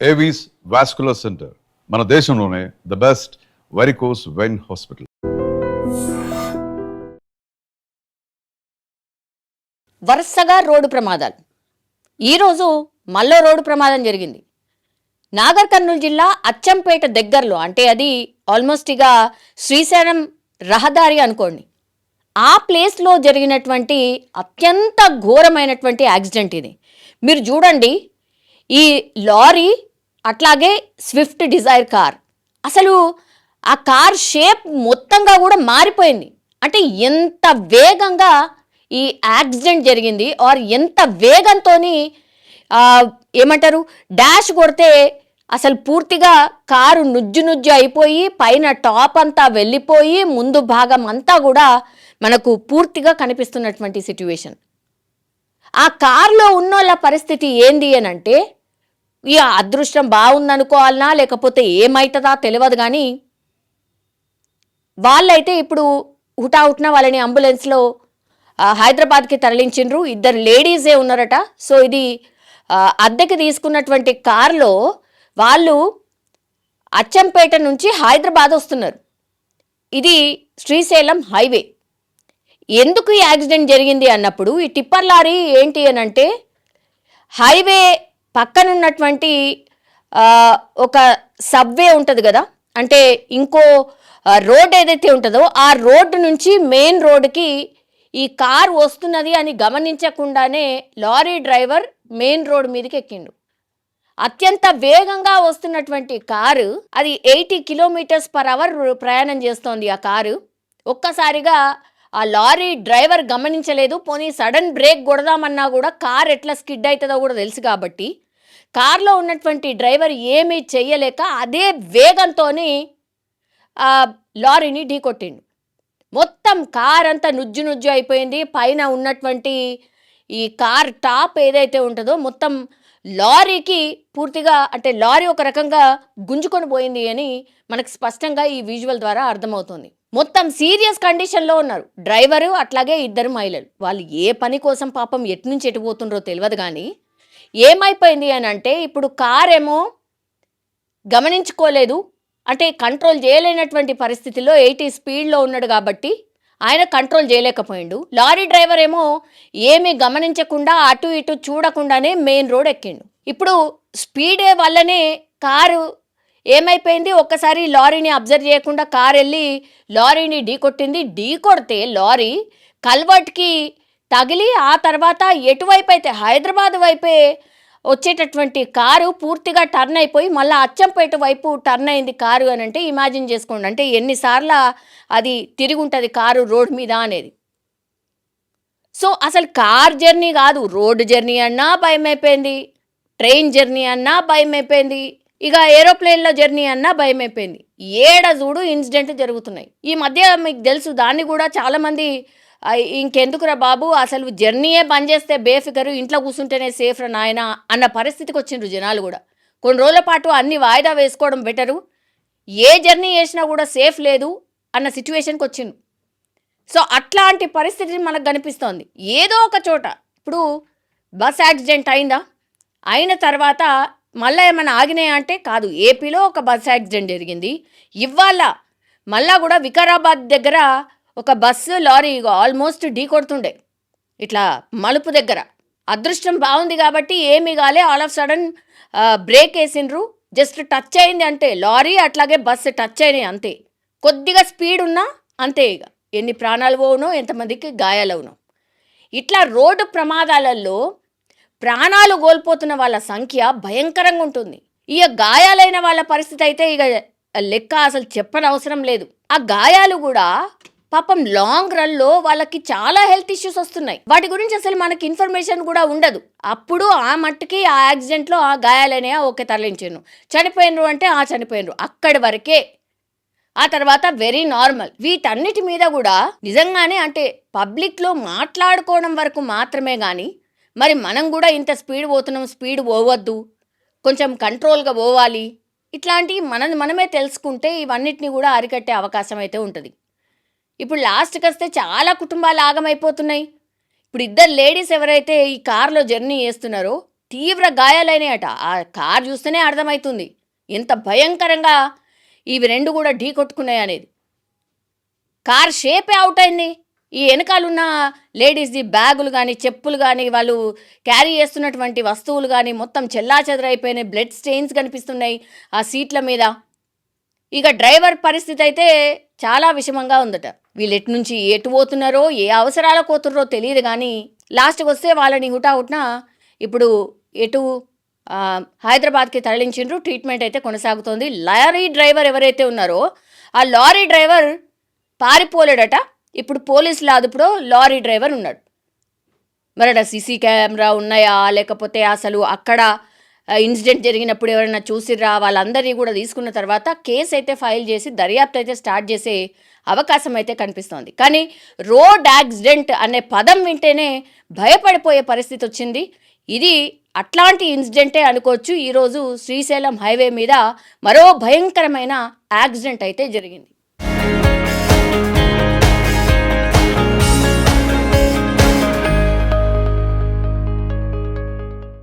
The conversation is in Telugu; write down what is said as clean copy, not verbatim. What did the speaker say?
ఏవీస్ వాస్కులర్ సెంటర్ మన దేశంలోనే the best varicose vein hospital. వరుసగా రోడ్డు ప్రమాదాలు. ఈరోజు మల్లో రోడ్డు ప్రమాదం జరిగింది. నాగర్ కర్నూలు జిల్లా అచ్చంపేట దగ్గరలో, అంటే అది ఆల్మోస్ట్ ఇక శ్రీశైలం రహదారి అనుకోండి, ఆ ప్లేస్లో జరిగినటువంటి అత్యంత ఘోరమైనటువంటి యాక్సిడెంట్ ఇది. మీరు చూడండి, ఈ లారీ అట్లాగే స్విఫ్ట్ డిజైర్ కార్, అసలు ఆ కార్ షేప్ మొత్తంగా కూడా మారిపోయింది. అంటే ఎంత వేగంగా ఈ యాక్సిడెంట్ జరిగింది, ఆర్ ఎంత వేగంతో ఏమంటారు డాష్ కొడితే అసలు పూర్తిగా కారు నుజ్జు అయిపోయి పైన టాప్ అంతా వెళ్ళిపోయి ముందు భాగం అంతా కూడా మనకు పూర్తిగా కనిపిస్తున్నటువంటి సిట్యువేషన్. ఆ కారులో ఉన్నోళ్ళ పరిస్థితి ఏంది అని అంటే, ఇక అదృష్టం బాగుందనుకోవాలనా లేకపోతే ఏమవుతుందా తెలియదు, కానీ వాళ్ళైతే ఇప్పుడు హుటాహుటిన వాళ్ళని అంబులెన్స్లో హైదరాబాద్కి తరలించిండ్రు. 2 లేడీసే ఉన్నారట. సో ఇది అద్దెకి తీసుకున్నటువంటి కారులో వాళ్ళు అచ్చంపేట నుంచి హైదరాబాద్ వస్తున్నారు. ఇది శ్రీశైలం హైవే. ఎందుకు ఈ యాక్సిడెంట్ జరిగింది అన్నప్పుడు, ఈ టిప్పర్ లారీ ఏంటి అని అంటే, హైవే పక్కనున్నటువంటి ఒక సబ్వే ఉంటుంది కదా, అంటే ఇంకో రోడ్ ఏదైతే ఉంటుందో ఆ రోడ్డు నుంచి మెయిన్ రోడ్డుకి ఈ కార్ వస్తున్నది అని గమనించకుండానే లారీ డ్రైవర్ మెయిన్ రోడ్ మీదకి ఎక్కిండు. అత్యంత వేగంగా వస్తున్నటువంటి కారు, అది 80 km/h ప్రయాణం చేస్తోంది ఆ కారు. ఒక్కసారిగా ఆ లారీ డ్రైవర్ గమనించలేదు. పోనీ సడన్ బ్రేక్ కొడదామన్నా కూడా కార్ ఎట్లా స్కిడ్ అవుతుందో కూడా తెలుసు కాబట్టి కార్లో ఉన్నటువంటి డ్రైవర్ ఏమీ చెయ్యలేక అదే వేగంతో లారీని ఢీకొట్టిండు. మొత్తం కార్ అంతా నుజ్జు అయిపోయింది. పైన ఉన్నటువంటి ఈ కార్ టాప్ ఏదైతే ఉంటుందో మొత్తం లారీకి పూర్తిగా, అంటే లారీ ఒక రకంగా గుంజుకొని పోయింది అని మనకు స్పష్టంగా ఈ విజువల్ ద్వారా అర్థమవుతుంది. మొత్తం సీరియస్ కండిషన్లో ఉన్నారు డ్రైవరు అట్లాగే 2 మహిళలు. వాళ్ళు ఏ పని కోసం పాపం ఎటు నుంచి ఎటు పోతుండ్రో తెలియదు, కానీ ఏమైపోయింది అని అంటే, ఇప్పుడు కార్ ఏమో గమనించుకోలేదు, అంటే కంట్రోల్ చేయలేనటువంటి పరిస్థితిలో 80 స్పీడ్లో ఉన్నాడు కాబట్టి ఆయన కంట్రోల్ చేయలేకపోయిండు. లారీ డ్రైవర్ ఏమో ఏమీ గమనించకుండా అటు ఇటు చూడకుండానే మెయిన్ రోడ్ ఎక్కిండు. ఇప్పుడు స్పీడే వల్లనే కారు ఏమైపోయింది, ఒక్కసారి లారీని అబ్జర్వ్ చేయకుండా కారు వెళ్ళి లారీని ఢీకొట్టింది. ఢీకొడితే లారీ కల్వర్ట్కి తగిలి ఆ తర్వాత ఎటువైపు అయితే హైదరాబాద్ వైపే వచ్చేటటువంటి కారు పూర్తిగా టర్న్ అయిపోయి మళ్ళీ అచ్చంపేట వైపు టర్న్ అయింది కారు అని అంటే ఇమాజిన్ చేసుకోండి, అంటే ఎన్నిసార్లు అది తిరిగి ఉంటుంది కారు రోడ్ మీద అనేది. సో అసలు కార్ జర్నీ కాదు, రోడ్డు జర్నీ అన్నా భయం అయిపోయింది, ట్రైన్ జర్నీ అన్నా భయం అయిపోయింది, ఇక ఏరోప్లేన్లో జర్నీ అన్నా భయం అయిపోయింది. ఏడ చూడు ఇన్సిడెంట్ జరుగుతున్నాయి. ఈ మధ్య మీకు తెలుసు, దాన్ని కూడా చాలామంది ఇంకెందుకురా బాబు, అసలు జర్నీయే బంద్ చేస్తే బేఫికరు, ఇంట్లో కూర్చుంటేనే సేఫ్ రా నాయన అన్న పరిస్థితికి వచ్చిండ్రు జనాలు కూడా. కొన్ని రోజుల పాటు అన్ని వాయిదా వేసుకోవడం బెటరు, ఏ జర్నీ చేసినా కూడా సేఫ్ లేదు అన్న సిచ్యువేషన్కి వచ్చిండు. సో అట్లాంటి పరిస్థితి మనకు కనిపిస్తోంది ఏదో ఒక చోట. ఇప్పుడు బస్ యాక్సిడెంట్ అయిందా, అయిన తర్వాత మళ్ళీ ఏమైనా ఆగినాయా అంటే కాదు. ఏపీలో ఒక బస్ యాక్సిడెంట్ జరిగింది. ఇవాళ మళ్ళా కూడా వికారాబాద్ దగ్గర ఒక బస్సు లారీ ఆల్మోస్ట్ ఢీ కొడుతుండే ఇట్లా మలుపు దగ్గర. అదృష్టం బాగుంది కాబట్టి ఏమీ కాలే, ఆల్ ఆఫ్ సడన్ బ్రేక్ వేసిండ్రు, జస్ట్ టచ్ అయింది అంటే లారీ అట్లాగే బస్సు టచ్ అయినాయి అంతే. కొద్దిగా స్పీడ్ ఉన్నా అంతే, ఇక ఎన్ని ప్రాణాలు పోవునో ఎంతమందికి గాయాలవునో. ఇట్లా రోడ్డు ప్రమాదాలలో ప్రాణాలు కోల్పోతున్న వాళ్ళ సంఖ్య భయంకరంగా ఉంటుంది. ఇక గాయాలైన వాళ్ళ పరిస్థితి అయితే ఇక లెక్క అసలు చెప్పనవసరం లేదు. ఆ గాయాలు కూడా పాపం లాంగ్ రన్లో వాళ్ళకి చాలా హెల్త్ ఇష్యూస్ వస్తున్నాయి. వాటి గురించి అసలు మనకి ఇన్ఫర్మేషన్ కూడా ఉండదు. అప్పుడు ఆ మట్టుకి ఆ యాక్సిడెంట్లో ఆ గాయాలైనా ఓకే తరలించాను, చనిపోయినరు అంటే చనిపోయినరు అక్కడి వరకే. ఆ తర్వాత వెరీ నార్మల్. వీటన్నిటి మీద కూడా నిజంగానే అంటే పబ్లిక్లో మాట్లాడుకోవడం వరకు మాత్రమే, కానీ మరి మనం కూడా ఇంత స్పీడ్ పోతున్నాం, స్పీడ్ పోవద్దు, కొంచెం కంట్రోల్గా పోవాలి, ఇట్లాంటివి మనమే తెలుసుకుంటే ఇవన్నిటిని కూడా అరికట్టే అవకాశం అయితే ఉంటుంది. ఇప్పుడు లాస్ట్కి వస్తే చాలా కుటుంబాలు ఆగమైపోతున్నాయి. ఇప్పుడు 2 లేడీస్ ఎవరైతే ఈ కారులో జర్నీ చేస్తున్నారో తీవ్ర గాయాలైనాయట. ఆ కారు చూస్తేనే అర్థమవుతుంది ఎంత భయంకరంగా ఇవి రెండు కూడా ఢీ కొట్టుకున్నాయనేది. కార్ షేపే అవుట్ అయింది. ఈ వెనకాలన్న లేడీస్ది బ్యాగులు కానీ, చెప్పులు కానీ, వాళ్ళు క్యారీ చేస్తున్నటువంటి వస్తువులు కానీ మొత్తం చెల్లాచెదరైపోయినాయి. బ్లడ్ స్టెయిన్స్ కనిపిస్తున్నాయి ఆ సీట్ల మీద. ఇక డ్రైవర్ పరిస్థితి అయితే చాలా విషమంగా ఉందట. వీళ్ళు ఎటు నుంచి ఎటు పోతున్నారో, ఏ అవసరాలకు పోతున్నారో తెలియదు కానీ లాస్ట్కి వస్తే వాళ్ళని హుటాహుటిన ఇప్పుడు ఎటు హైదరాబాద్కి తరలించిండ్రు. ట్రీట్మెంట్ అయితే కొనసాగుతోంది. లారీ డ్రైవర్ ఎవరైతే ఉన్నారో ఆ లారీ డ్రైవర్ పారిపోలేడట. ఇప్పుడు పోలీసుల అదుపులో లారీ డ్రైవర్ ఉన్నాడు. మరి అక్కడ సీసీ కెమెరా ఉన్నాయా, లేకపోతే అసలు అక్కడ ఇన్సిడెంట్ జరిగినప్పుడు ఎవరైనా చూసిర్రా, వాళ్ళందరినీ కూడా తీసుకున్న తర్వాత కేసు అయితే ఫైల్ చేసి దర్యాప్తు అయితే స్టార్ట్ చేసే అవకాశం అయితే కనిపిస్తోంది. కానీ రోడ్ యాక్సిడెంట్ అనే పదం వింటేనే భయపడిపోయే పరిస్థితి వచ్చింది. ఇది అట్లాంటి ఇన్సిడెంటే అనుకోవచ్చు. ఈరోజు శ్రీశైలం హైవే మీద మరో భయంకరమైన యాక్సిడెంట్ అయితే జరిగింది.